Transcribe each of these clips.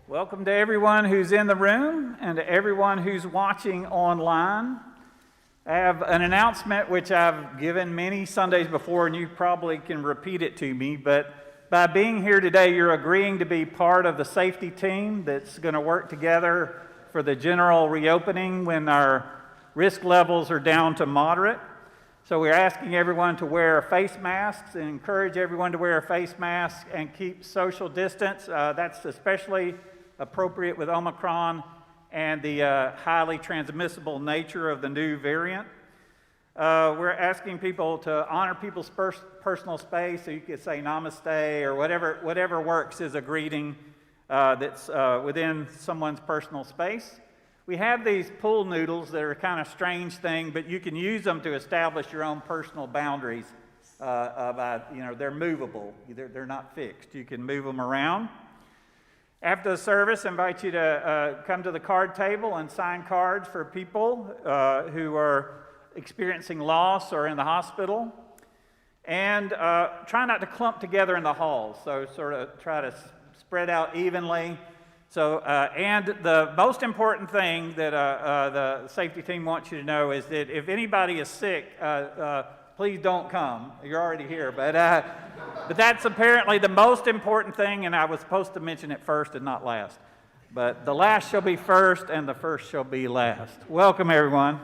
Welcome to everyone who's in the room and to everyone who's watching online. I have an announcement which I've given many Sundays before, and you probably can repeat it to me, but by being here today, you're agreeing to be part of the safety team that's going to work together for the general reopening when our risk levels are down to moderate. So we're asking everyone to wear face masks and encourage everyone to wear a face mask and keep social distance. That's especially appropriate with Omicron and the highly transmissible nature of the new variant. We're asking people to honor people's personal space, so you could say namaste or whatever works as a greeting that's within someone's personal space. We have these pool noodles that are a kind of strange thing, but you can use them to establish your own personal boundaries. They're movable. They're not fixed. You can move them around. After the service, I invite you to come to the card table and sign cards for people who are experiencing loss or in the hospital. And try not to clump together in the halls, so sort of try to spread out evenly. So, and the most important thing that the safety team wants you to know is that if anybody is sick, please don't come. You're already here, but that's apparently the most important thing, and I was supposed to mention it first and not last. But the last shall be first, and the first shall be last. Welcome, everyone.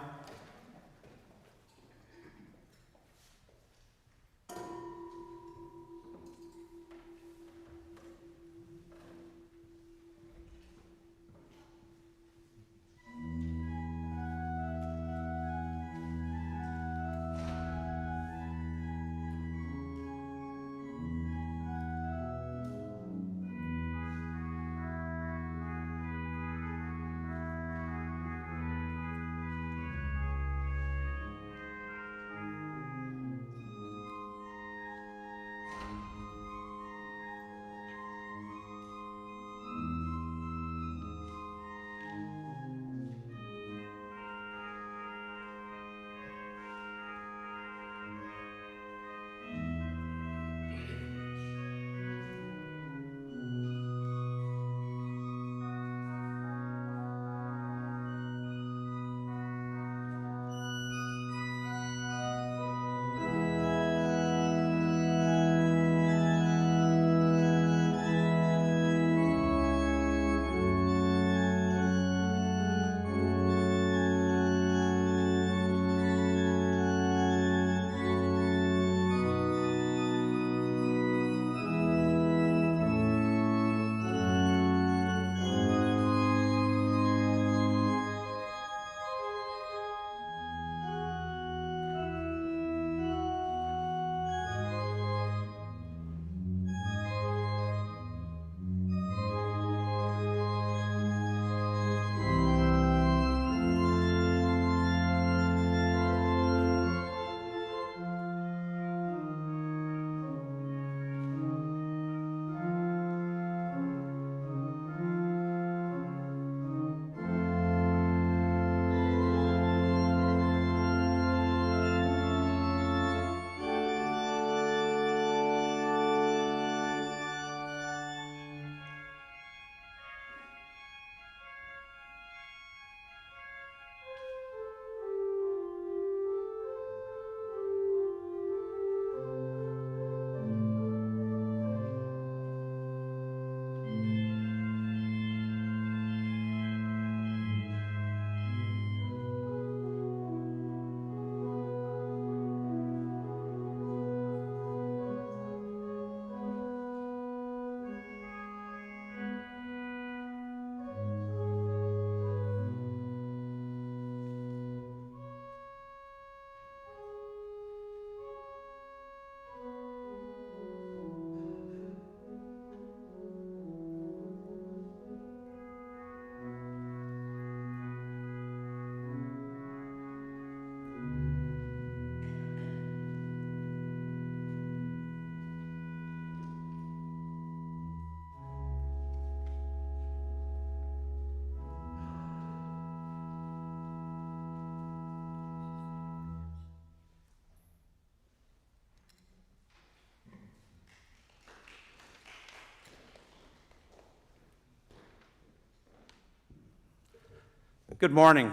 Good morning.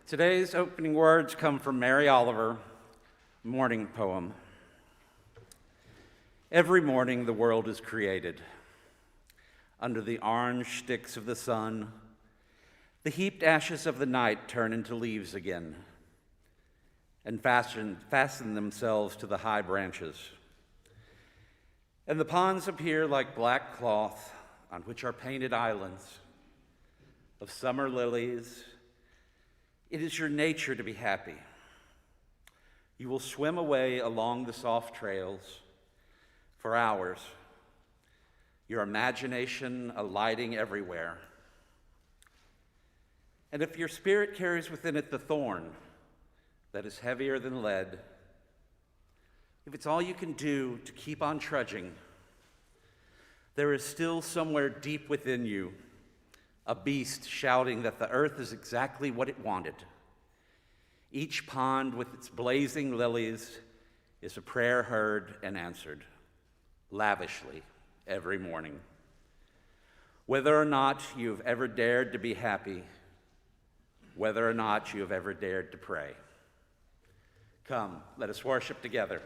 Today's opening words come from Mary Oliver, morning poem. Every morning the world is created. Under the orange sticks of the sun, the heaped ashes of the night turn into leaves again and fasten themselves to the high branches. And the ponds appear like black cloth on which are painted islands of summer lilies. It is your nature to be happy. You will swim away along the soft trails for hours, your imagination alighting everywhere. And if your spirit carries within it the thorn that is heavier than lead, if it's all you can do to keep on trudging, there is still somewhere deep within you a beast shouting that the earth is exactly what it wanted. Each pond with its blazing lilies is a prayer heard and answered, lavishly every morning. Whether or not you've ever dared to be happy, whether or not you have ever dared to pray. Come, let us worship together.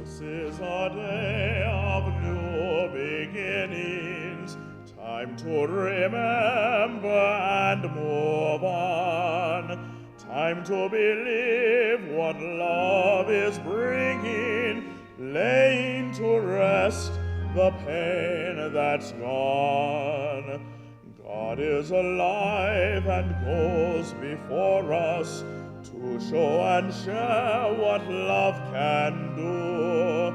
This is a day of new beginnings, time to remember and move on, time to believe what love is bringing, laying to rest the pain that's gone. God is alive and goes before us to show and share what love can do.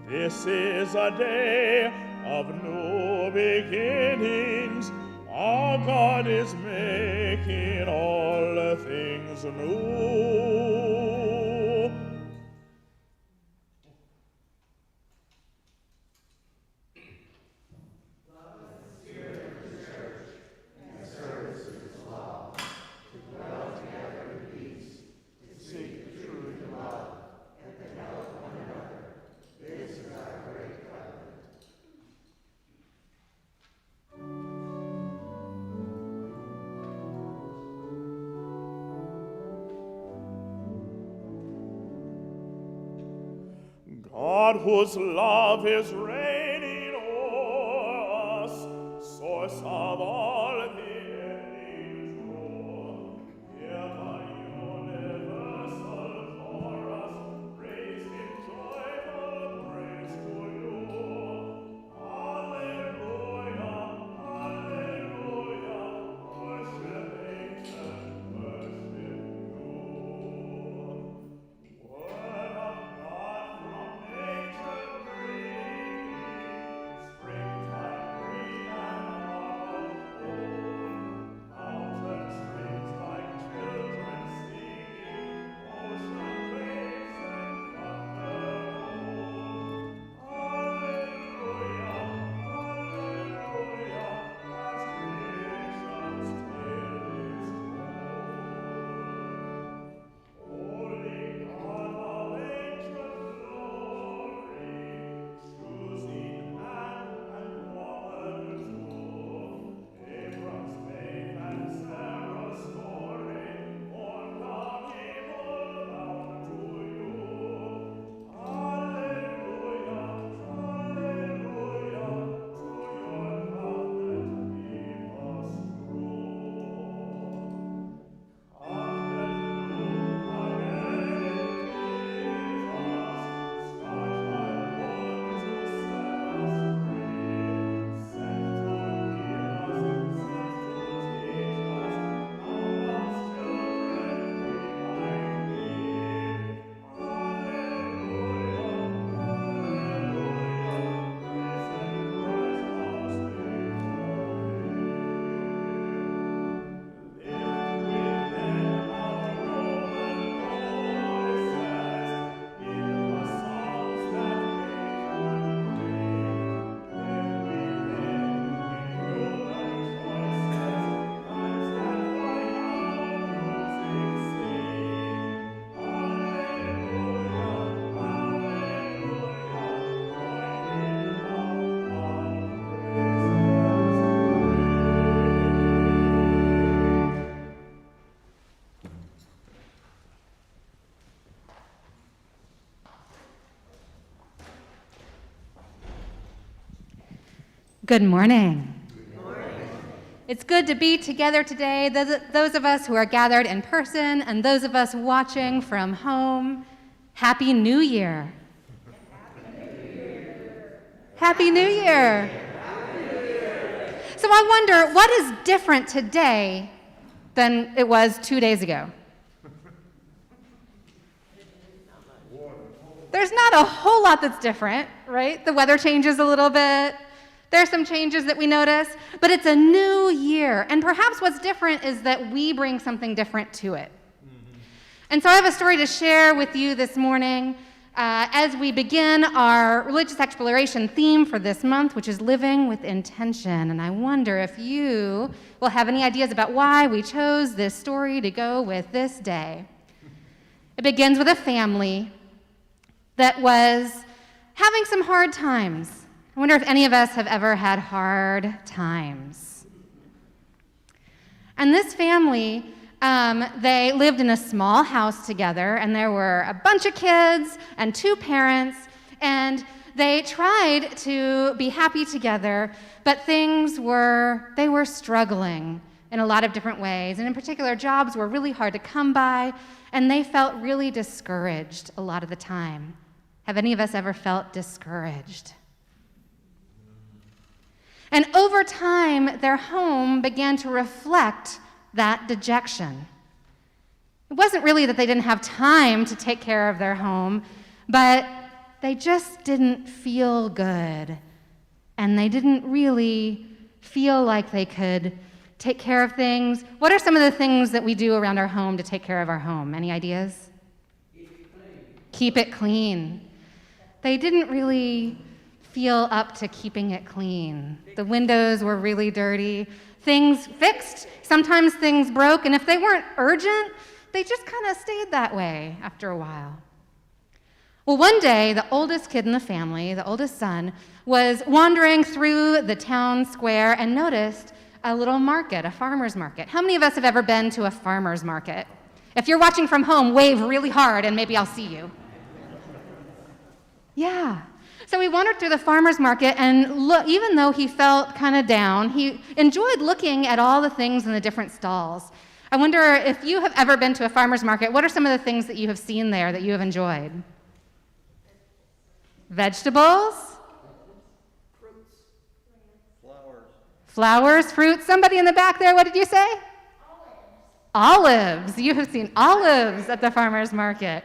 This is a day of new beginnings. Our God is making all things new. God, whose love is reigning o'er us, source of all the ending true, hear the universal chorus, raising joyful praise to you. Alleluia, alleluia, worship ancient, worship you. Word of God from nature breathing, springtime green and autumn Good morning. It's good to be together today, those of us who are gathered in person and those of us watching from home. Happy New Year. Happy New Year. So I wonder, what is different today than it was 2 days ago? There's not a whole lot that's different, right? The weather changes a little bit. There's some changes that we notice, but it's a new year. And perhaps what's different is that we bring something different to it. And so I have a story to share with you this morning as we begin our religious exploration theme for this month, which is living with intention. And I wonder if you will have any ideas about why we chose this story to go with this day. It begins with a family that was having some hard times. I wonder if any of us have ever had hard times. And this family, they lived in a small house together, and there were a bunch of kids and 2 parents, and they tried to be happy together, but they were struggling in a lot of different ways. And in particular, jobs were really hard to come by, and they felt really discouraged a lot of the time. Have any of us ever felt discouraged? And over time, their home began to reflect that dejection. It wasn't really that they didn't have time to take care of their home, but they just didn't feel good. And they didn't really feel like they could take care of things. What are some of the things that we do around our home to take care of our home? Any ideas? Keep it clean. They didn't really feel up to keeping it clean. The windows were really dirty. Things fixed, sometimes things broke, and if they weren't urgent, they just kind of stayed that way after a while. Well, one day, the oldest kid in the family, the oldest son, was wandering through the town square and noticed a little market, a farmer's market. How many of us have ever been to a farmer's market? If you're watching from home, wave really hard and maybe I'll see you. Yeah. So he wandered through the farmer's market, and even though he felt kind of down, he enjoyed looking at all the things in the different stalls. I wonder if you have ever been to a farmer's market, what are some of the things that you have seen there that you have enjoyed? Vegetables? Fruits. Flowers. Flowers, fruits. Somebody in the back there, what did you say? Olives. You have seen olives at the farmer's market.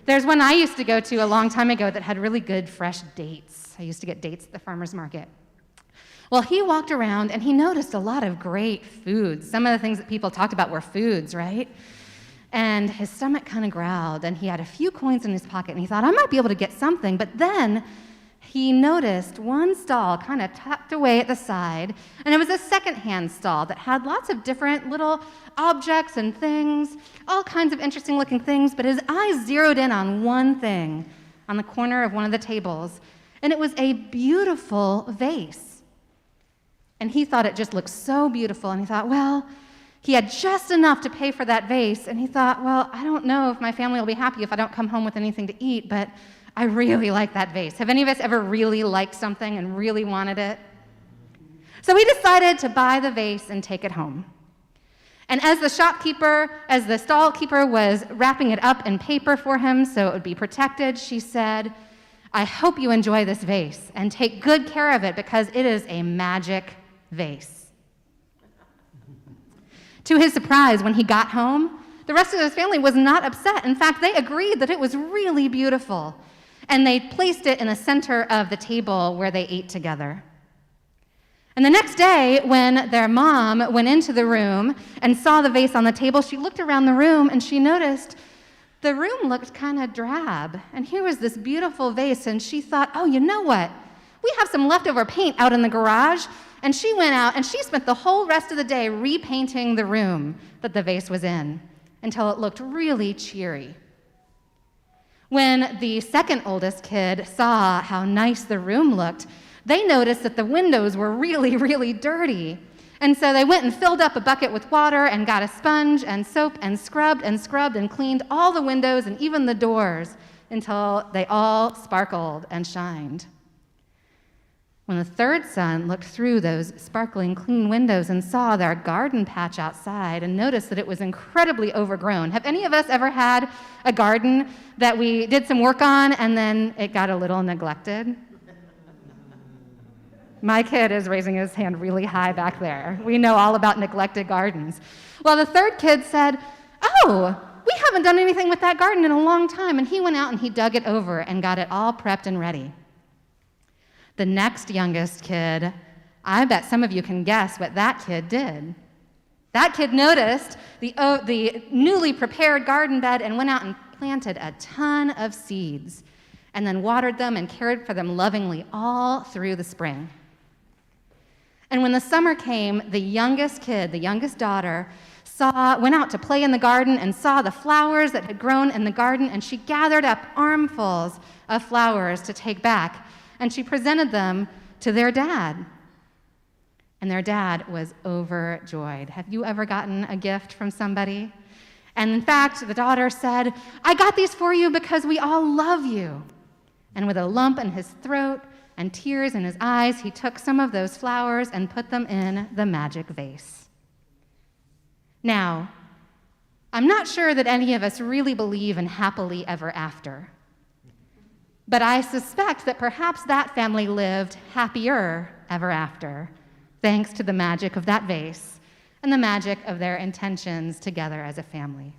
There's one I used to go to a long time ago that had really good fresh dates. I used to get dates at the farmer's market. Well, he walked around and he noticed a lot of great foods. Some of the things that people talked about were foods, right? And his stomach kind of growled, and he had a few coins in his pocket, and he thought, I might be able to get something. But then he noticed one stall kind of tucked away at the side, and it was a secondhand stall that had lots of different little objects and things, all kinds of interesting looking things, but his eyes zeroed in on one thing on the corner of one of the tables, and it was a beautiful vase. And he thought it just looked so beautiful, and he thought, well, he had just enough to pay for that vase, and he thought, well, I don't know if my family will be happy if I don't come home with anything to eat, but I really like that vase. Have any of us ever really liked something and really wanted it? So he decided to buy the vase and take it home. And as the stall keeper was wrapping it up in paper for him so it would be protected, she said, I hope you enjoy this vase and take good care of it because it is a magic vase. To his surprise, when he got home, the rest of his family was not upset. In fact, they agreed that it was really beautiful. And they placed it in the center of the table where they ate together. And the next day, when their mom went into the room and saw the vase on the table, she looked around the room and she noticed the room looked kind of drab. And here was this beautiful vase, and she thought, oh, you know what? We have some leftover paint out in the garage. And she went out and she spent the whole rest of the day repainting the room that the vase was in until it looked really cheery. When the second oldest kid saw how nice the room looked, they noticed that the windows were really, really dirty. And so they went and filled up a bucket with water and got a sponge and soap and scrubbed and cleaned all the windows and even the doors until they all sparkled and shined. When the third son looked through those sparkling clean windows and saw their garden patch outside and noticed that it was incredibly overgrown. Have any of us ever had a garden that we did some work on and then it got a little neglected? My kid is raising his hand really high back there. We know all about neglected gardens. Well, the third kid said, "Oh, we haven't done anything with that garden in a long time." And he went out and he dug it over and got it all prepped and ready. The next youngest kid, I bet some of you can guess what that kid did. That kid noticed the newly prepared garden bed and went out and planted a ton of seeds and then watered them and cared for them lovingly all through the spring. And when the summer came, the youngest kid, the youngest daughter, went out to play in the garden and saw the flowers that had grown in the garden, and she gathered up armfuls of flowers to take back, and she presented them to their dad. And their dad was overjoyed. Have you ever gotten a gift from somebody? And in fact, the daughter said, "I got these for you because we all love you." And with a lump in his throat and tears in his eyes, he took some of those flowers and put them in the magic vase. Now, I'm not sure that any of us really believe in happily ever after. But I suspect that perhaps that family lived happier ever after, thanks to the magic of that vase and the magic of their intentions together as a family.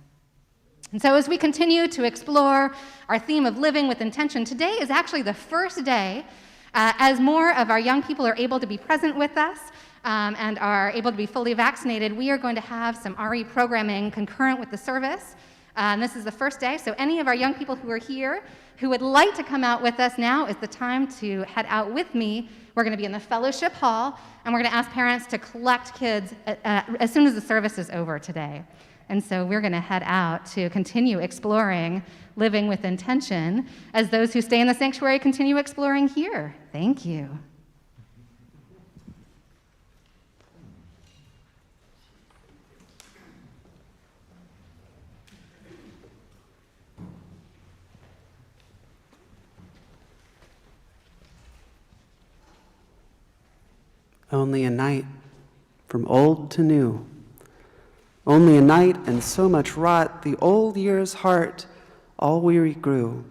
And so as we continue to explore our theme of living with intention, today is actually the first day as more of our young people are able to be present with us and are able to be fully vaccinated. We are going to have some RE programming concurrent with the service. And this is the first day, so any of our young people who are here who would like to come out with us, now is the time to head out with me. We're going to be in the fellowship hall, and we're going to ask parents to collect kids as soon as the service is over today. And so we're going to head out to continue exploring living with intention as those who stay in the sanctuary continue exploring here. Thank you. Only a night, from old to new. Only a night and so much wrought, the old year's heart all weary grew,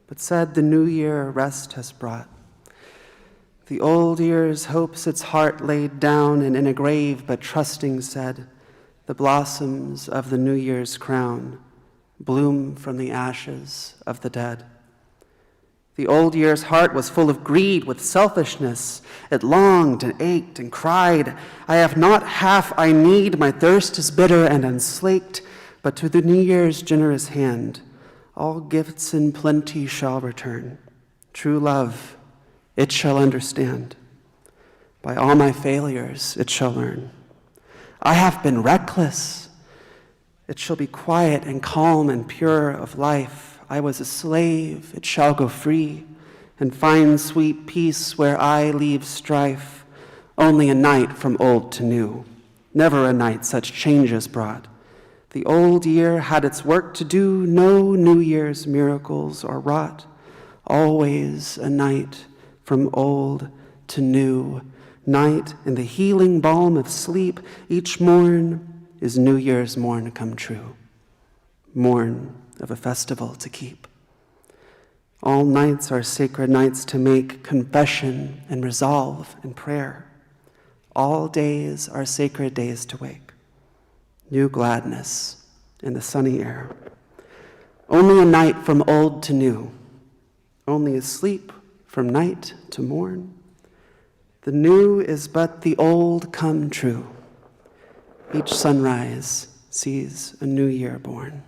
but said the new year rest has brought. The old year's hopes its heart laid down and in a grave, but trusting said, the blossoms of the new year's crown bloom from the ashes of the dead. The old year's heart was full of greed with selfishness. It longed and ached and cried, I have not half I need, my thirst is bitter and unslaked, but to the new year's generous hand, all gifts in plenty shall return. True love, it shall understand. By all my failures, it shall learn. I have been reckless. It shall be quiet and calm and pure of life. I was a slave, it shall go free, and find sweet peace where I leave strife. Only a night from old to new, never a night such changes brought. The old year had its work to do, no New Year's miracles are wrought. Always a night from old to new, night in the healing balm of sleep. Each morn is New Year's morn come true, morn of a festival to keep. All nights are sacred nights to make confession and resolve and prayer. All days are sacred days to wake. New gladness in the sunny air. Only a night from old to new. Only a sleep from night to morn. The new is but the old come true. Each sunrise sees a new year born.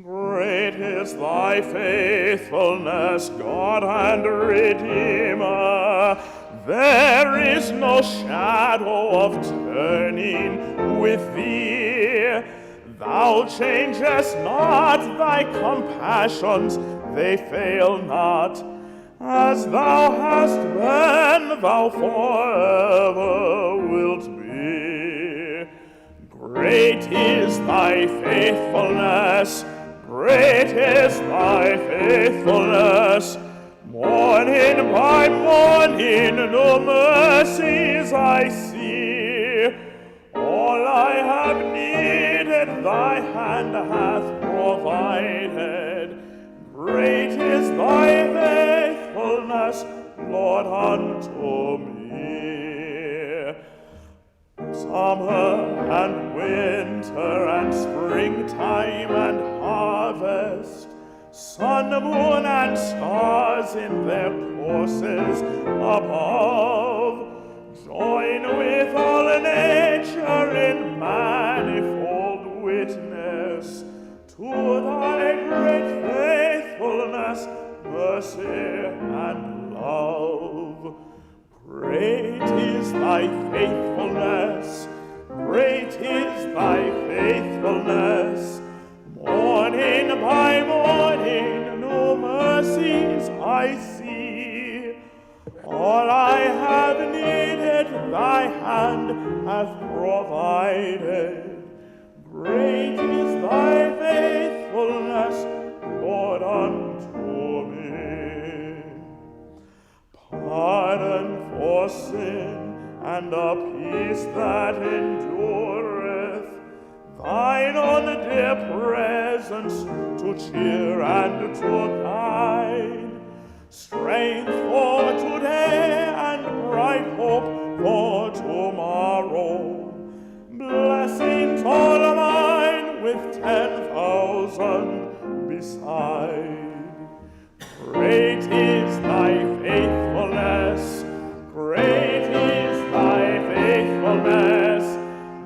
Great is thy faithfulness, God and Redeemer. There is no shadow of turning with thee. Thou changest not, thy compassions, they fail not. As thou hast been, thou forever wilt be. Great is thy faithfulness, great is thy faithfulness. Morning by morning, no mercies I see. All I have needed, thy hand hath provided. Great is thy faithfulness, Lord, unto me. Summer and winter and springtime and harvest, sun, moon, and stars in their courses above, join with all nature in manifold witness to thy great faithfulness, mercy, and love. Great is thy faithfulness, great is thy faithfulness. Morning by morning, no mercies I see. All I have needed, thy hand hath provided. Great is thy faithfulness, Lord, unto me. Pardon for sin and a peace that endureth, thine own dear presence to cheer and to guide, strength for today and bright hope for tomorrow, blessings all mine with 10,000 beside. Great is thy faithfulness, great is thy faithfulness.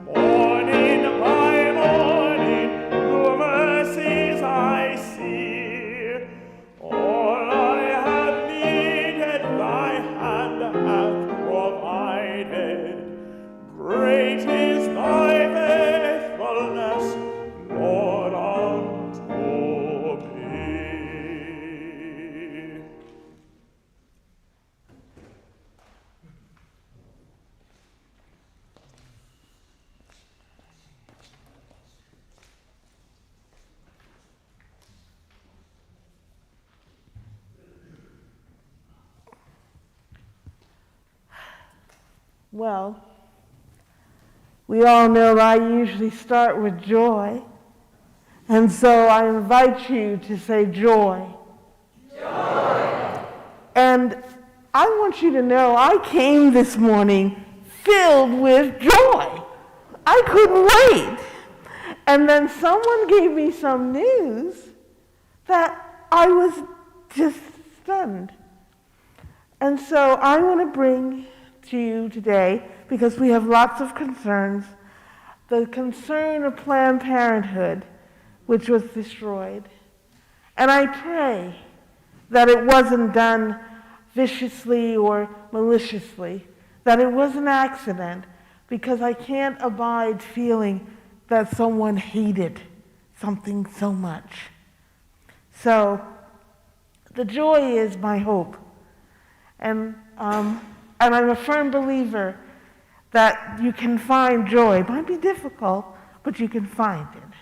Morning by morning, no mercies I see. All I have needed, thy hand hath provided. Great is thy faithfulness, Lord, unto me. Well, we all know I usually start with joy, and so I invite you to say joy. Joy. And I want you to know I came this morning filled with joy. I couldn't wait. And then someone gave me some news that I was just stunned. And so I want to bring to you today, because we have lots of concerns, the concern of Planned Parenthood, which was destroyed. And I pray that it wasn't done viciously or maliciously, that it was an accident, because I can't abide feeling that someone hated something so much. So the joy is my hope. And I'm a firm believer that you can find joy. It might be difficult, but you can find it.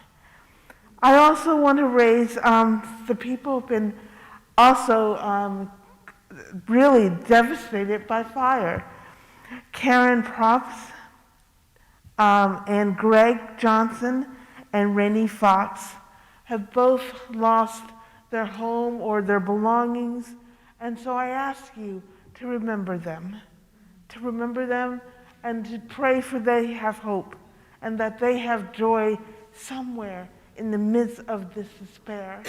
I also want to raise the people who've been also really devastated by fire. Karen Props and Greg Johnson and Rennie Fox have both lost their home or their belongings, and so I ask you to remember them and to pray for they have hope and that they have joy somewhere in the midst of this despair.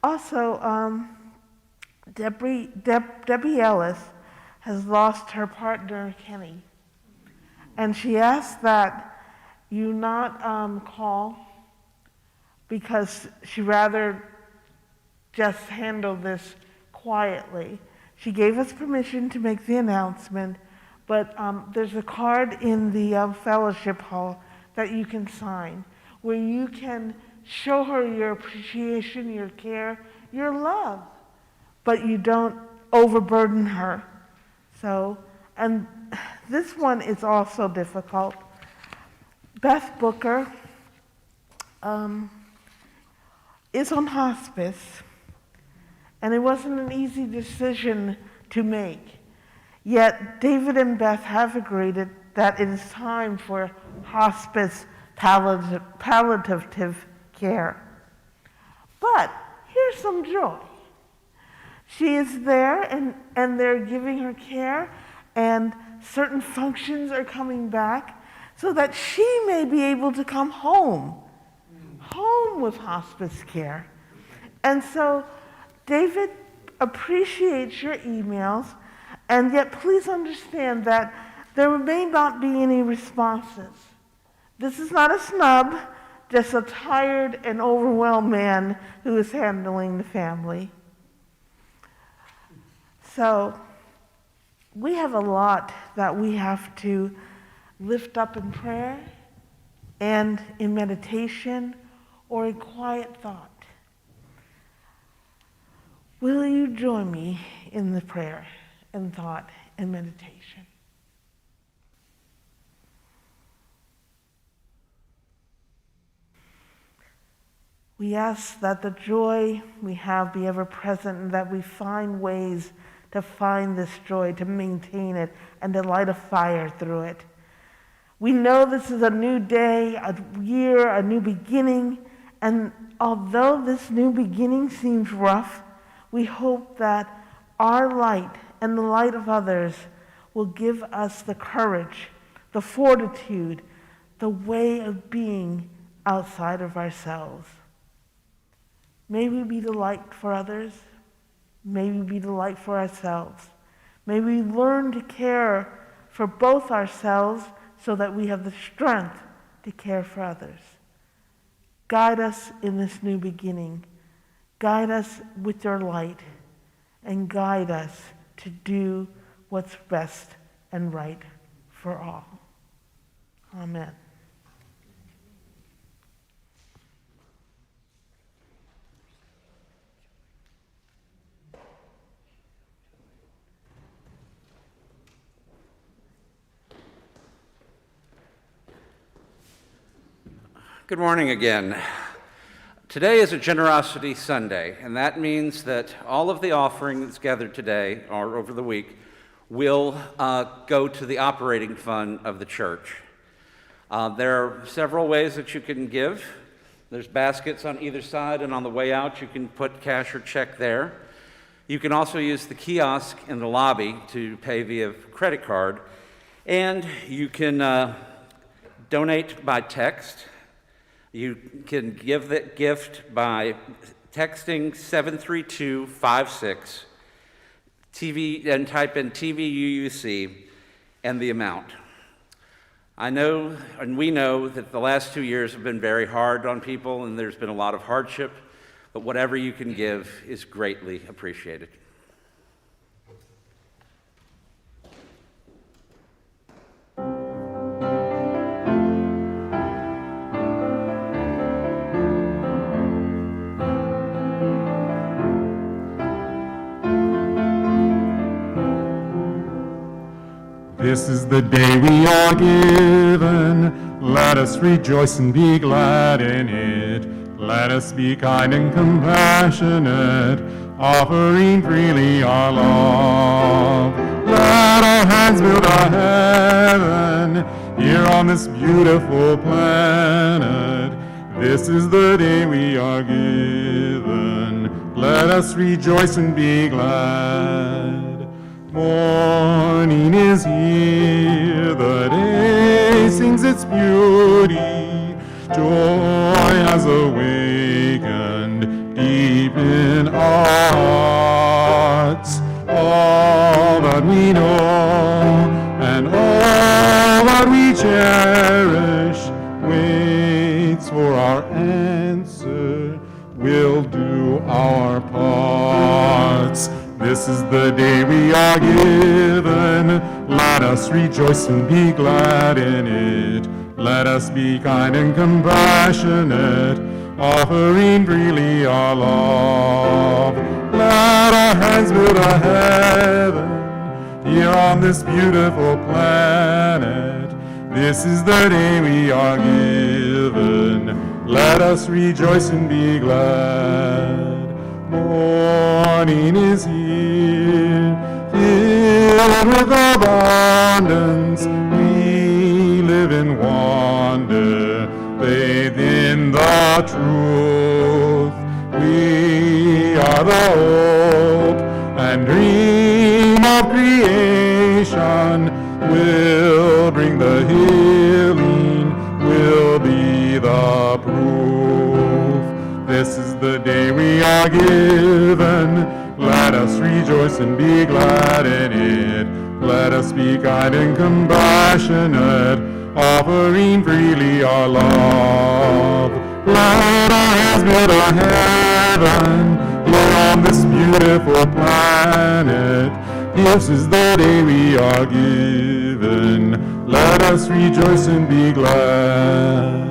Also, Debbie Ellis has lost her partner, Kenny, and she asked that you not call, because she'd rather just handle this quietly. She gave us permission to make the announcement, but there's a card in the fellowship hall that you can sign. where you can show her your appreciation, your care, your love, but you don't overburden her. So, and this one is also difficult. Beth Booker is on hospice, and it wasn't an easy decision to make. Yet David and Beth have agreed that it is time for hospice palliative care. But here's some joy. She is there, and they're giving her care, and certain functions are coming back so that she may be able to come home with hospice care. And so David appreciates your emails, and yet please understand that there may not be any responses. This is not a snub, just a tired and overwhelmed man who is handling the family. So we have a lot that we have to lift up in prayer and in meditation or in quiet thought. Will you join me in the prayer and thought and meditation? We ask that the joy we have be ever present and that we find ways to find this joy, to maintain it, and to light a fire through it. We know this is a new day, a year, a new beginning, and although this new beginning seems rough, we hope that our light and the light of others will give us the courage, the fortitude, the way of being outside of ourselves. May we be the light for others. May we be the light for ourselves. May we learn to care for both ourselves so that we have the strength to care for others. Guide us in this new beginning. Guide us with your light, and guide us to do what's best and right for all. Amen. Good morning again. Today is a Generosity Sunday, and that means that all of the offering that's gathered today or over the week will go to the operating fund of the church. There are several ways that you can give. There's baskets on either side, and on the way out you can put cash or check there. You can also use the kiosk in the lobby to pay via credit card, and you can donate by text. You can give the gift by texting 73256 TV and type in TVUUC and the amount. I know, and we know, that the last 2 years have been very hard on people and there's been a lot of hardship, but whatever you can give is greatly appreciated. This is the day we are given. Let us rejoice and be glad in it. Let us be kind and compassionate, offering freely our love. Let our hands build a heaven here on this beautiful planet. This is the day we are given. Let us rejoice and be glad. Morning is here, the day sings its beauty. Joy has awakened deep in our hearts. All that we know and all that we cherish waits for our answer. We'll do our parts. This is the day we are given. Let us rejoice and be glad in it. Let us be kind and compassionate, offering freely our love. Let our hands build a heaven here on this beautiful planet. This is the day we are given. Let us rejoice and be glad. Morning is here, filled with abundance. We live in wonder, bathed in the truth. We are the hope and dream of creation. We'll bring the healing, we'll be the proof. This is the day we are given. Let us rejoice and be glad in it. Let us be kind and compassionate, offering freely our love. Let our hands build a heaven here on this beautiful planet. This is the day we are given. Let us rejoice and be glad.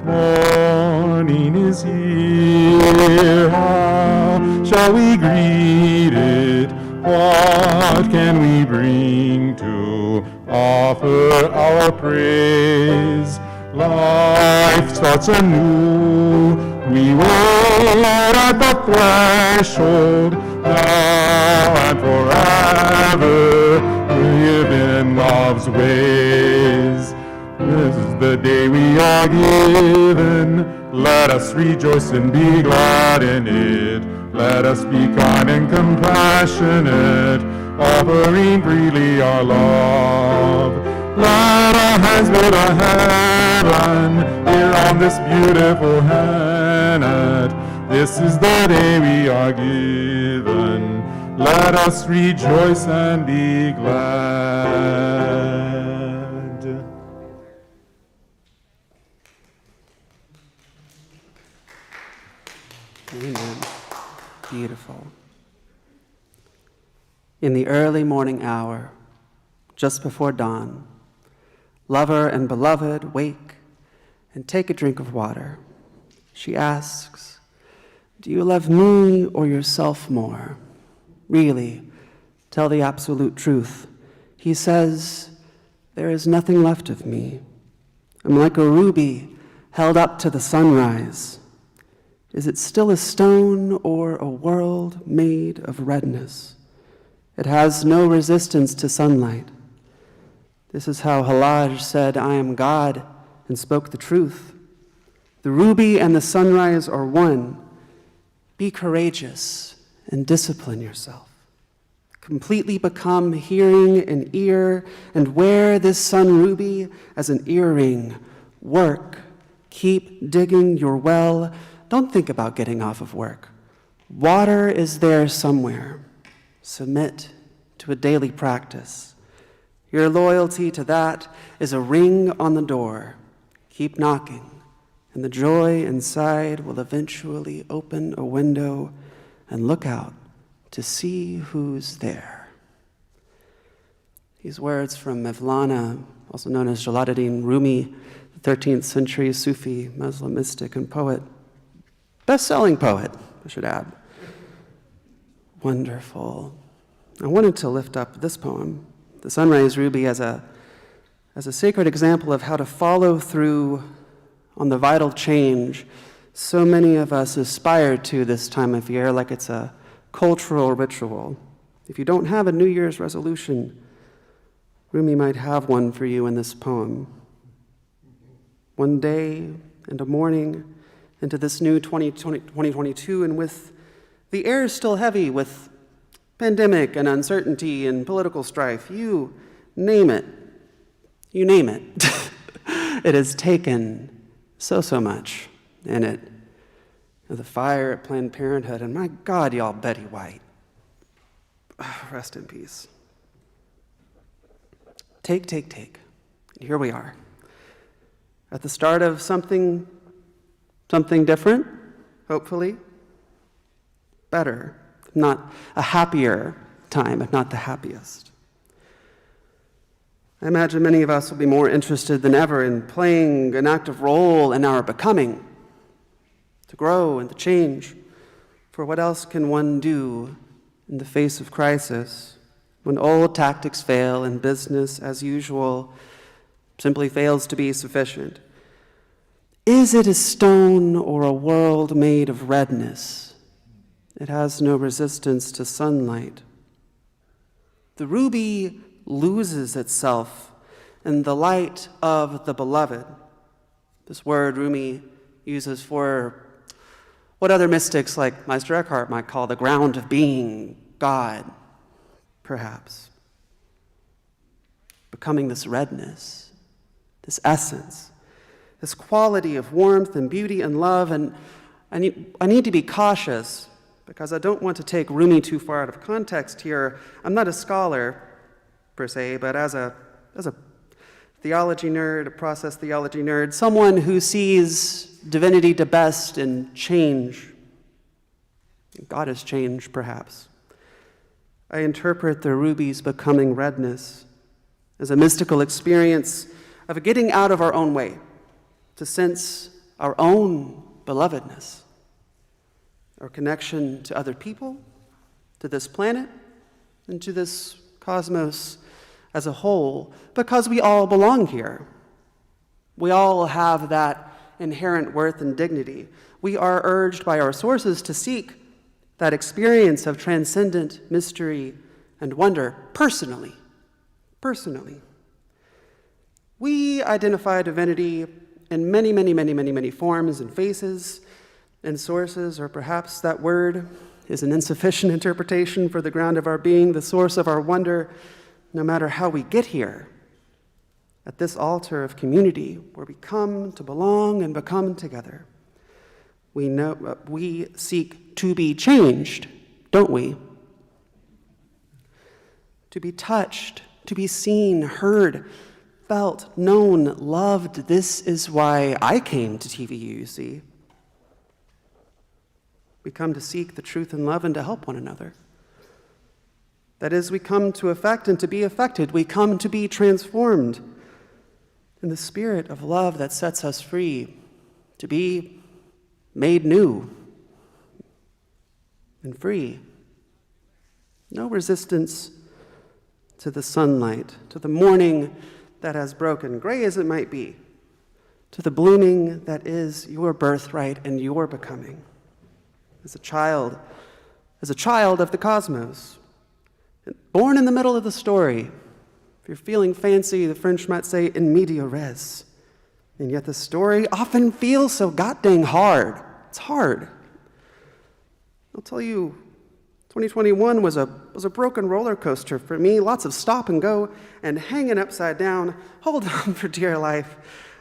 Morning is here. How shall we greet it? What can we bring to offer our praise? Life starts anew. We wait at the threshold, now and forever. Live in love's ways. This is the day we are given. Let us rejoice and be glad in it. Let us be kind and compassionate, offering freely our love. Let our hands build a heaven here on this beautiful planet. This is the day we are given. Let us rejoice and be glad. Amen. Beautiful. In the early morning hour, just before dawn, lover and beloved wake and take a drink of water. She asks, "Do you love me or yourself more? Really, tell the absolute truth." He says, "There is nothing left of me. I'm like a ruby held up to the sunrise. Is it still a stone or a world made of redness? It has no resistance to sunlight. This is how Halaj said, 'I am God,' and spoke the truth. The ruby and the sunrise are one. Be courageous and discipline yourself. Completely become hearing and ear, and wear this sun ruby as an earring. Work. Keep digging your well. Don't think about getting off of work. Water is there somewhere. Submit to a daily practice. Your loyalty to that is a ring on the door. Keep knocking, and the joy inside will eventually open a window and look out to see who's there." These words from Mevlana, also known as Jalaluddin Rumi, the 13th century Sufi Muslim mystic and poet. Best-selling poet, I should add. Wonderful. I wanted to lift up this poem, the Sunrise Ruby, as a sacred example of how to follow through on the vital change so many of us aspire to this time of year, like it's a cultural ritual. If you don't have a New Year's resolution, Rumi might have one for you in this poem. One day and a morning into this new 2022, and with the air still heavy with pandemic and uncertainty and political strife, you name it. It has taken so much in it. The fire at Planned Parenthood, and my God, y'all, Betty White. Rest in peace. Take. And here we are. At the start of something different, hopefully. Better not a happier time, if not the happiest. I imagine many of us will be more interested than ever in playing an active role in our becoming, to grow and to change. For what else can one do in the face of crisis when old tactics fail and business as usual simply fails to be sufficient? Is it a stone or a world made of redness? It has no resistance to sunlight. The ruby loses itself in the light of the beloved. This word Rumi uses for what other mystics like Meister Eckhart might call the ground of being, God, perhaps. Becoming this redness, this essence, this quality of warmth and beauty and love. And I need to be cautious because I don't want to take Rumi too far out of context here. I'm not a scholar, per se, but as a theology nerd, a process theology nerd, someone who sees divinity to best in change. God is change, perhaps. I interpret the ruby's becoming redness as a mystical experience of getting out of our own way to sense our own belovedness, our connection to other people, to this planet, and to this cosmos as a whole, because we all belong here. We all have that inherent worth and dignity. We are urged by our sources to seek that experience of transcendent mystery and wonder personally. Personally. We identify divinity in many, many, many, many, many forms and faces and sources, or perhaps that word is an insufficient interpretation for the ground of our being, the source of our wonder, no matter how we get here. At this altar of community, where we come to belong and become together, we seek to be changed, don't we? To be touched, to be seen, heard, felt, known, loved. This is why I came to TVU, you see. We come to seek the truth and love and to help one another. That is, we come to affect and to be affected. We come to be transformed in the spirit of love that sets us free, to be made new and free. No resistance to the sunlight, to the morning that has broken, gray as it might be, to the blooming that is your birthright and your becoming. As a child of the cosmos, born in the middle of the story. If you're feeling fancy, the French might say, in media res. And yet the story often feels so goddamn hard. It's hard. I'll tell you, 2021 was a broken roller coaster for me. Lots of stop and go and hanging upside down. Hold on for dear life.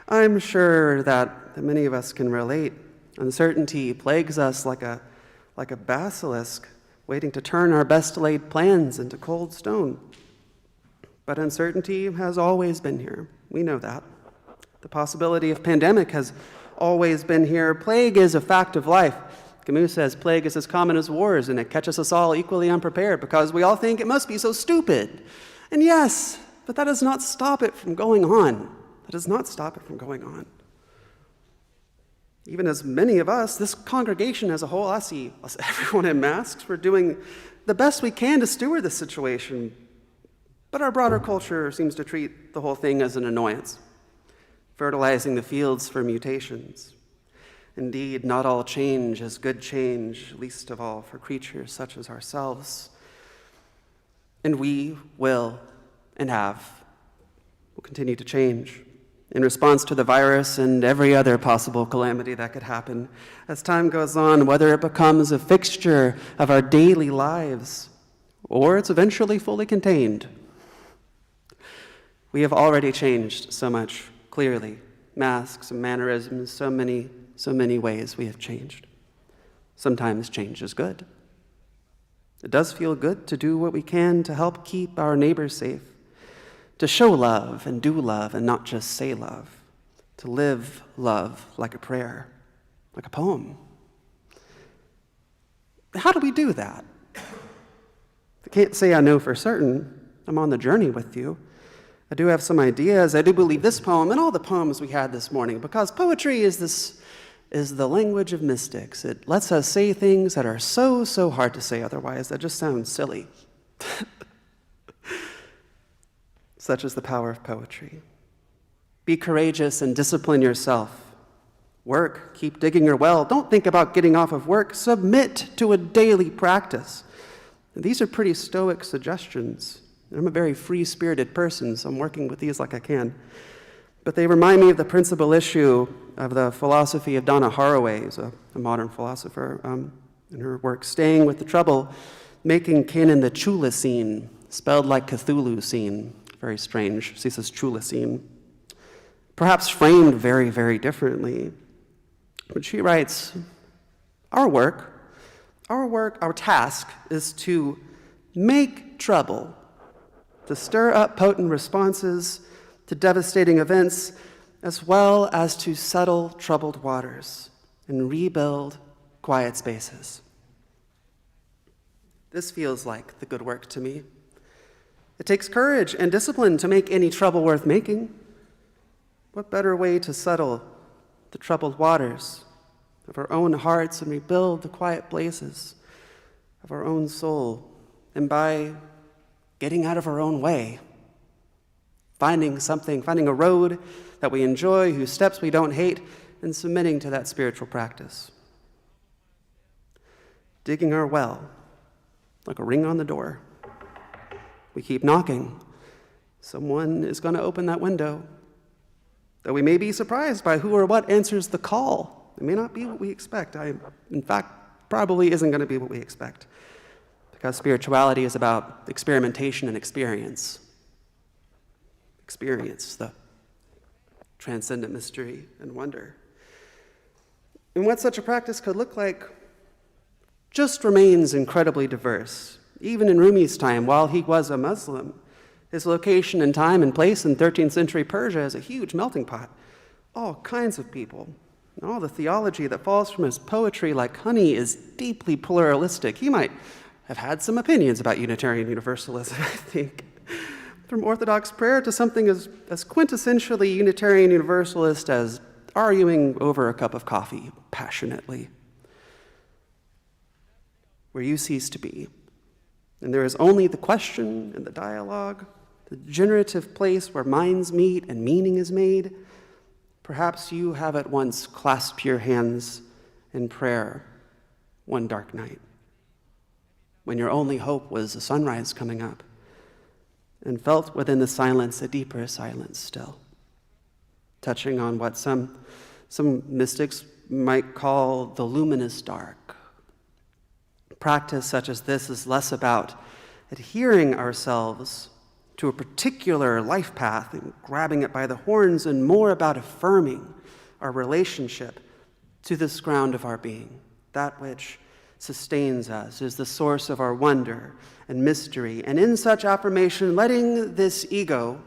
I'm sure that many of us can relate. Uncertainty plagues us like a basilisk, waiting to turn our best laid plans into cold stone. But uncertainty has always been here. We know that. The possibility of pandemic has always been here. Plague is a fact of life. Camus says plague is as common as wars, and it catches us all equally unprepared because we all think it must be so stupid. And yes, but that does not stop it from going on. That does not stop it from going on. Even as many of us, this congregation as a whole, I see us, everyone in masks, we're doing the best we can to steward this situation. But our broader culture seems to treat the whole thing as an annoyance, fertilizing the fields for mutations. Indeed, not all change is good change, least of all for creatures such as ourselves. And we will and will continue to change in response to the virus and every other possible calamity that could happen. As time goes on, whether it becomes a fixture of our daily lives or it's eventually fully contained, we have already changed so much, clearly. Masks and mannerisms, so many ways we have changed. Sometimes change is good. It does feel good to do what we can to help keep our neighbors safe, to show love and do love and not just say love, to live love like a prayer, like a poem. How do we do that? I can't say I know for certain. I'm on the journey with you. I do have some ideas. I do believe this poem and all the poems we had this morning, because poetry is the language of mystics. It lets us say things that are so hard to say otherwise, that just sound silly. Such is the power of poetry. Be courageous and discipline yourself. Work, keep digging your well. Don't think about getting off of work. Submit to a daily practice. And these are pretty stoic suggestions. I'm a very free-spirited person, so I'm working with these like I can. But they remind me of the principal issue of the philosophy of Donna Haraway, who's a modern philosopher, in her work, Staying with the Trouble, making canon the Chulacine, spelled like Cthulhu scene. Very strange. She says Chulacine. Perhaps framed very, very differently. But she writes, our task is to make trouble, to stir up potent responses to devastating events, as well as to settle troubled waters and rebuild quiet spaces. This feels like the good work to me. It takes courage and discipline to make any trouble worth making. What better way to settle the troubled waters of our own hearts and rebuild the quiet places of our own soul, and by getting out of our own way, finding a road that we enjoy, whose steps we don't hate, and submitting to that spiritual practice. Digging our well, like a ring on the door. We keep knocking. Someone is going to open that window. Though we may be surprised by who or what answers the call. It may not be what we expect. In fact, probably isn't going to be what we expect. Because spirituality is about experimentation and experience. Experience, the transcendent mystery and wonder. And what such a practice could look like just remains incredibly diverse. Even in Rumi's time, while he was a Muslim, his location and time and place in 13th century Persia is a huge melting pot. All kinds of people. And all the theology that falls from his poetry like honey is deeply pluralistic. He might have had some opinions about Unitarian Universalism, I think. From Orthodox prayer to something as quintessentially Unitarian Universalist as arguing over a cup of coffee passionately. Where you cease to be. And there is only the question and the dialogue, the generative place where minds meet and meaning is made. Perhaps you have at once clasped your hands in prayer one dark night, when your only hope was a sunrise coming up, and felt within the silence a deeper silence still, touching on what some mystics might call the luminous dark. Practice such as this is less about adhering ourselves to a particular life path and grabbing it by the horns, and more about affirming our relationship to this ground of our being, that which sustains us, is the source of our wonder and mystery. And in such affirmation, letting this ego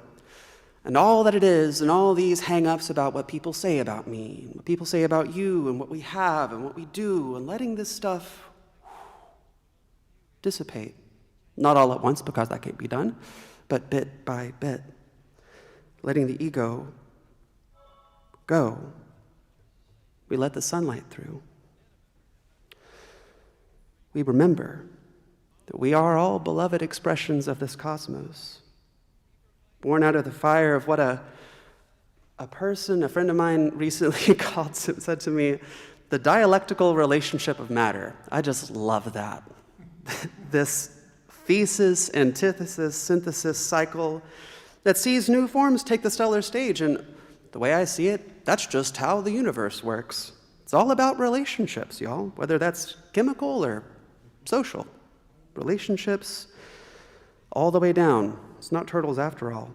and all that it is and all these hang-ups about what people say about me, and what people say about you, and what we have and what we do, and letting this stuff dissipate. Not all at once, because that can't be done, but bit by bit. Letting the ego go. We let the sunlight through. We remember that we are all beloved expressions of this cosmos, born out of the fire of what a friend of mine recently said to me, the dialectical relationship of matter. I just love that. This thesis, antithesis, synthesis cycle that sees new forms take the stellar stage. And the way I see it, that's just how the universe works. It's all about relationships, y'all, whether that's chemical or social. Relationships all the way down. It's not turtles after all.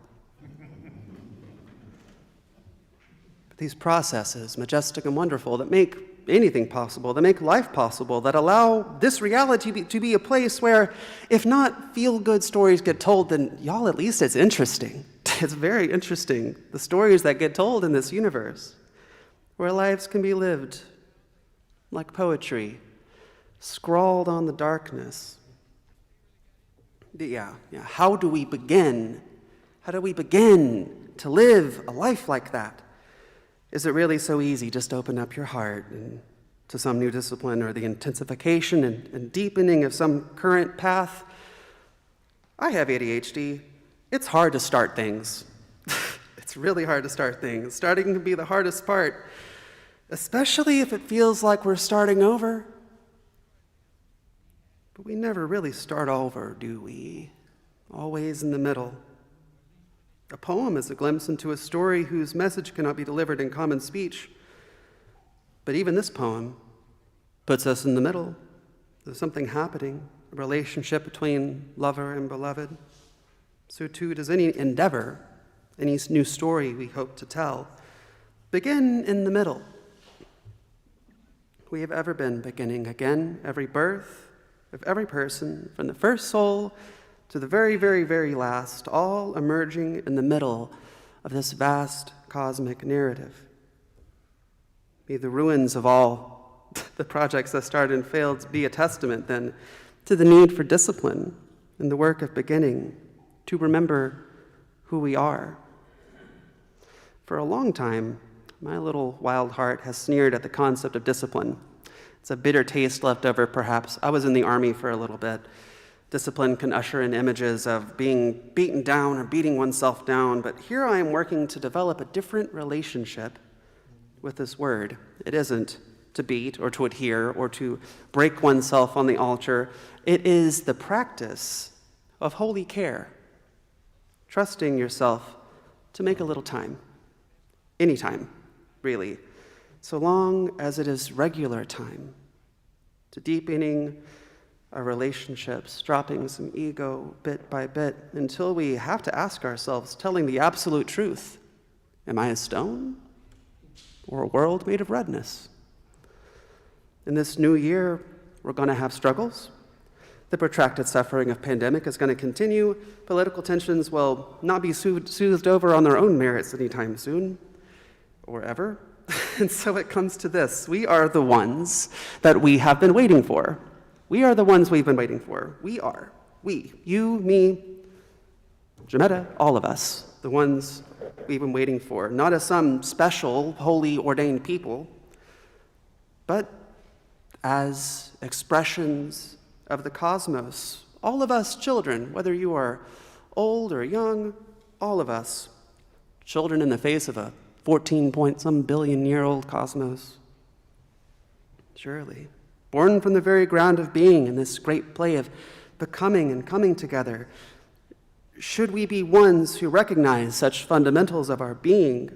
But these processes, majestic and wonderful, that make anything possible, that make life possible, that allow this reality to be a place where, if not feel-good stories get told, then y'all, at least it's interesting. It's very interesting, the stories that get told in this universe, where lives can be lived like poetry, scrawled on the darkness. How do we begin? How do we begin to live a life like that? Is it really so easy? Just open up your heart to some new discipline or the intensification and deepening of some current path? I have ADHD. It's hard to start things. It's really hard to start things. Starting can be the hardest part, especially if it feels like we're starting over. But we never really start over, do we? Always in the middle. A poem is a glimpse into a story whose message cannot be delivered in common speech. But even this poem puts us in the middle. There's something happening, a relationship between lover and beloved. So too does any endeavor, any new story we hope to tell, begin in the middle. We have ever been beginning again, every birth of every person, from the first soul to the very, very, very last, all emerging in the middle of this vast cosmic narrative. May the ruins of all the projects that started and failed be a testament, then, to the need for discipline and the work of beginning, to remember who we are. For a long time, my little wild heart has sneered at the concept of discipline. It's a bitter taste left over, perhaps. I was in the army for a little bit. Discipline can usher in images of being beaten down or beating oneself down, but here I am working to develop a different relationship with this word. It isn't to beat or to adhere or to break oneself on the altar. It is the practice of holy care, trusting yourself to make a little time, any time, really, so long as it is regular time, to deepening our relationships, dropping some ego bit by bit, until we have to ask ourselves, telling the absolute truth, am I a stone or a world made of redness? In this new year, we're going to have struggles. The protracted suffering of pandemic is going to continue. Political tensions will not be soothed over on their own merits anytime soon, or ever. And so it comes to this. We are the ones that we have been waiting for. We are the ones we've been waiting for. We, you, me, Jametta, all of us, the ones we've been waiting for, not as some special, holy, ordained people, but as expressions of the cosmos. All of us children, whether you are old or young, all of us, children in the face of a 14-point-some billion-year-old cosmos. Surely, born from the very ground of being in this great play of becoming and coming together, should we be ones who recognize such fundamentals of our being?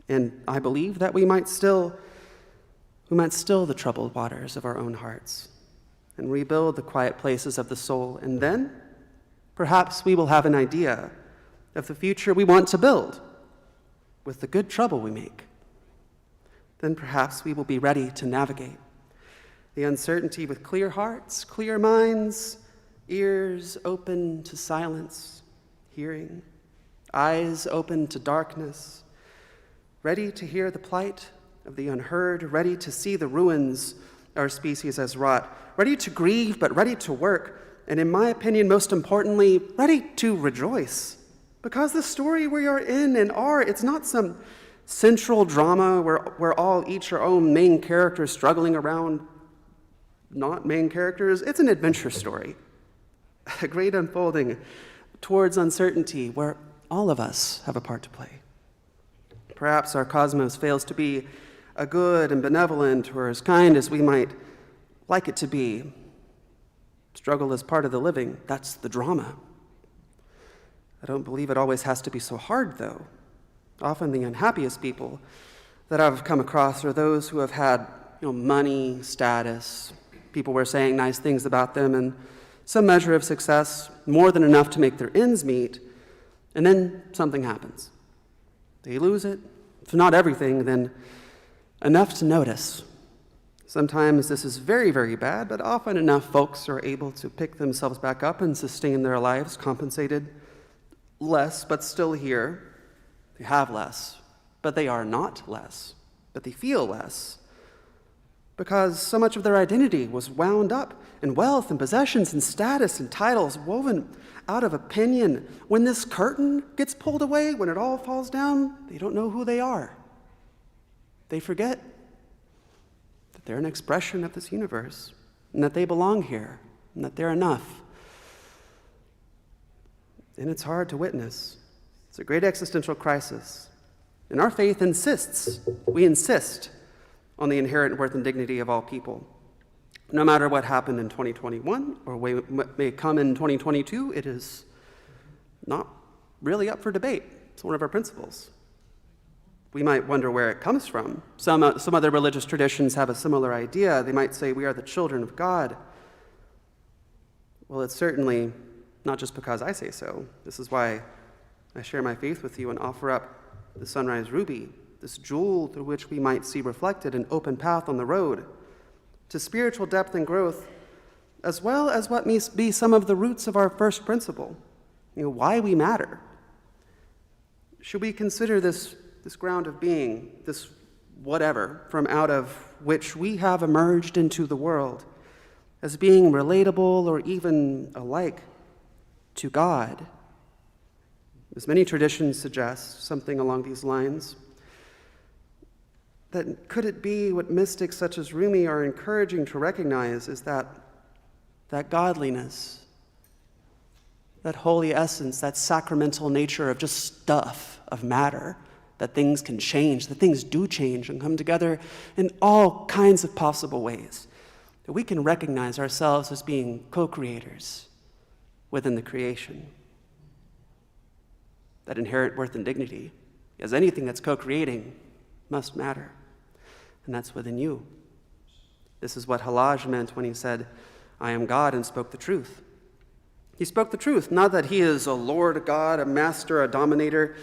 And I believe that we might still the troubled waters of our own hearts and rebuild the quiet places of the soul. And then, perhaps we will have an idea of the future we want to build with the good trouble we make. Then perhaps we will be ready to navigate the uncertainty with clear hearts, clear minds, ears open to silence, hearing, eyes open to darkness, ready to hear the plight of the unheard, ready to see the ruins our species has wrought, ready to grieve, but ready to work, and in my opinion, most importantly, ready to rejoice. Because the story we are in and are, it's not some central drama where all each our own main characters struggling around not main characters. It's an adventure story, a great unfolding towards uncertainty where all of us have a part to play. Perhaps our cosmos fails to be a good and benevolent or as kind as we might like it to be. Struggle is part of the living. That's the drama. I don't believe it always has to be so hard, though. Often the unhappiest people that I've come across are those who have had, money, status, people were saying nice things about them, and some measure of success, more than enough to make their ends meet, and then something happens. They lose it. If not everything, then enough to notice. Sometimes this is very, very bad, but often enough folks are able to pick themselves back up and sustain their lives, compensated less, but still here. They have less, but they are not less, but they feel less. because so much of their identity was wound up in wealth and possessions and status and titles woven out of opinion. When this curtain gets pulled away, when it all falls down, they don't know who they are. They forget that they're an expression of this universe, and that they belong here, and that they're enough. And it's hard to witness. It's a great existential crisis. And our faith we insist on the inherent worth and dignity of all people. No matter what happened in 2021 or what may come in 2022, it is not really up for debate. It's one of our principles. We might wonder where it comes from. Some other religious traditions have a similar idea. They might say we are the children of God. Well, it's certainly not just because I say so. This is why I share my faith with you and offer up the sunrise ruby, this jewel through which we might see reflected an open path on the road to spiritual depth and growth, as well as what may be some of the roots of our first principle, why we matter. Should we consider this ground of being, this whatever, from out of which we have emerged into the world, as being relatable or even alike to God? As many traditions suggest, something along these lines, that could it be what mystics such as Rumi are encouraging to recognize is that godliness, that holy essence, that sacramental nature of just stuff, of matter, that things can change, that things do change and come together in all kinds of possible ways, that we can recognize ourselves as being co-creators within the creation. That inherent worth and dignity, as anything that's co-creating, must matter. And that's within you. This is what Halaj meant when he said, I am God, and spoke the truth. He spoke the truth, not that he is a Lord God, a master, a dominator,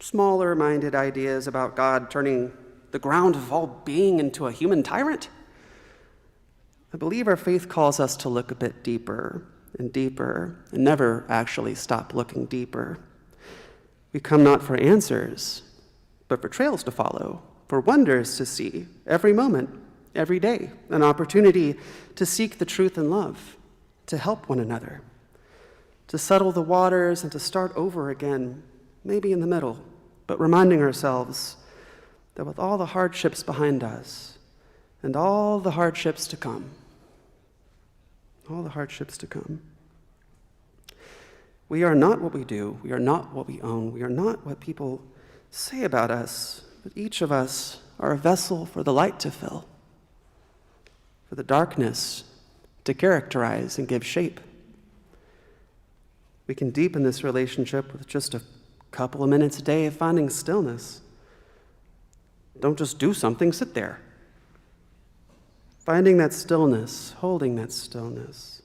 smaller-minded ideas about God turning the ground of all being into a human tyrant. I believe our faith calls us to look a bit deeper and never actually stop looking deeper. We come not for answers, but for trails to follow, for wonders to see every moment, every day, an opportunity to seek the truth and love, to help one another, to settle the waters and to start over again, maybe in the middle, but reminding ourselves that with all the hardships behind us and all the hardships to come, we are not what we do, we are not what we own, we are not what people say about us, but each of us are a vessel for the light to fill, for the darkness to characterize and give shape. We can deepen this relationship with just a couple of minutes a day of finding stillness. Don't just do something, sit there. Finding that stillness, holding that stillness,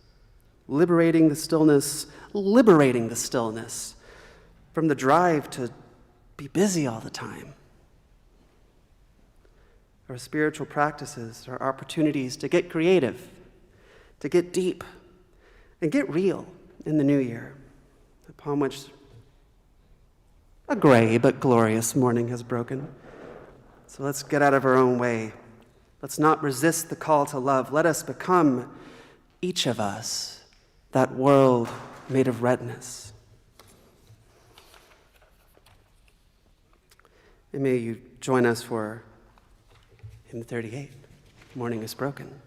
liberating the stillness from the drive to be busy all the time. Our spiritual practices are opportunities to get creative, to get deep, and get real in the new year, upon which a gray but glorious morning has broken. So let's get out of our own way. Let's not resist the call to love. Let us become, each of us, that world made of redness. And may you join us for hymn 38, Morning is Broken.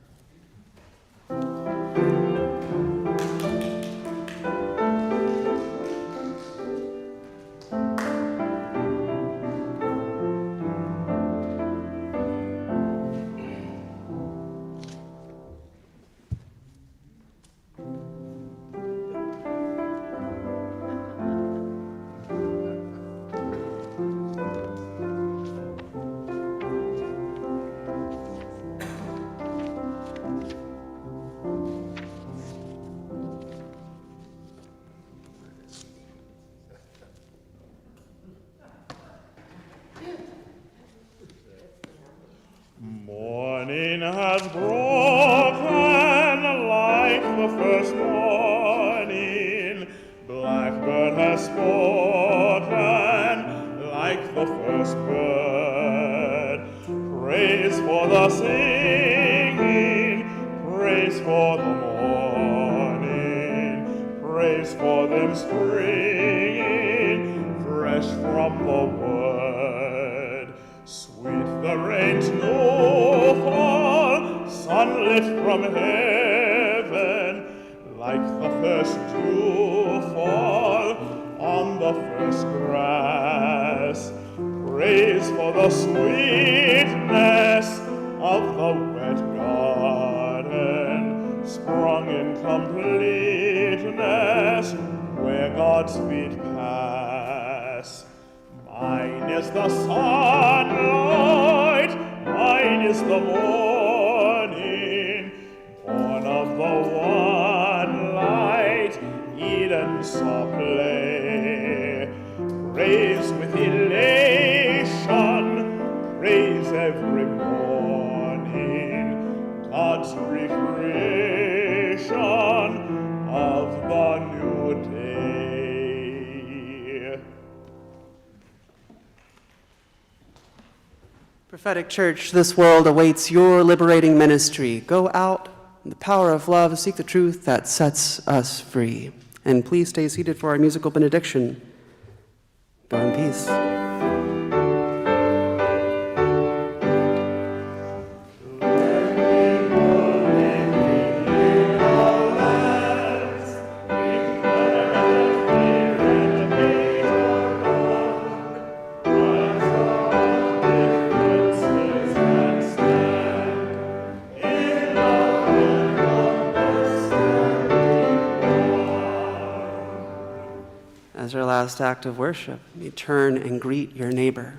Morning has broken like the first morning. Blackbird has spoken like the first bird. Praise for the singing autumn springing, fresh from the wood. Sweet the rain snowfall, sunlit from heaven, like the first dew fall on the first grass. Praise for the sweetness of the wet garden, sprung in completeness where God's feet pass. Mine is the sunlight, mine is the morning, born of the one light Eden saw play. Praise with elation, praise every morning, God's recreation of the new day. Prophetic Church, this world awaits your liberating ministry. Go out in the power of love, seek the truth that sets us free. And please stay seated for our musical benediction. Go in peace. As our last act of worship, you turn and greet your neighbor.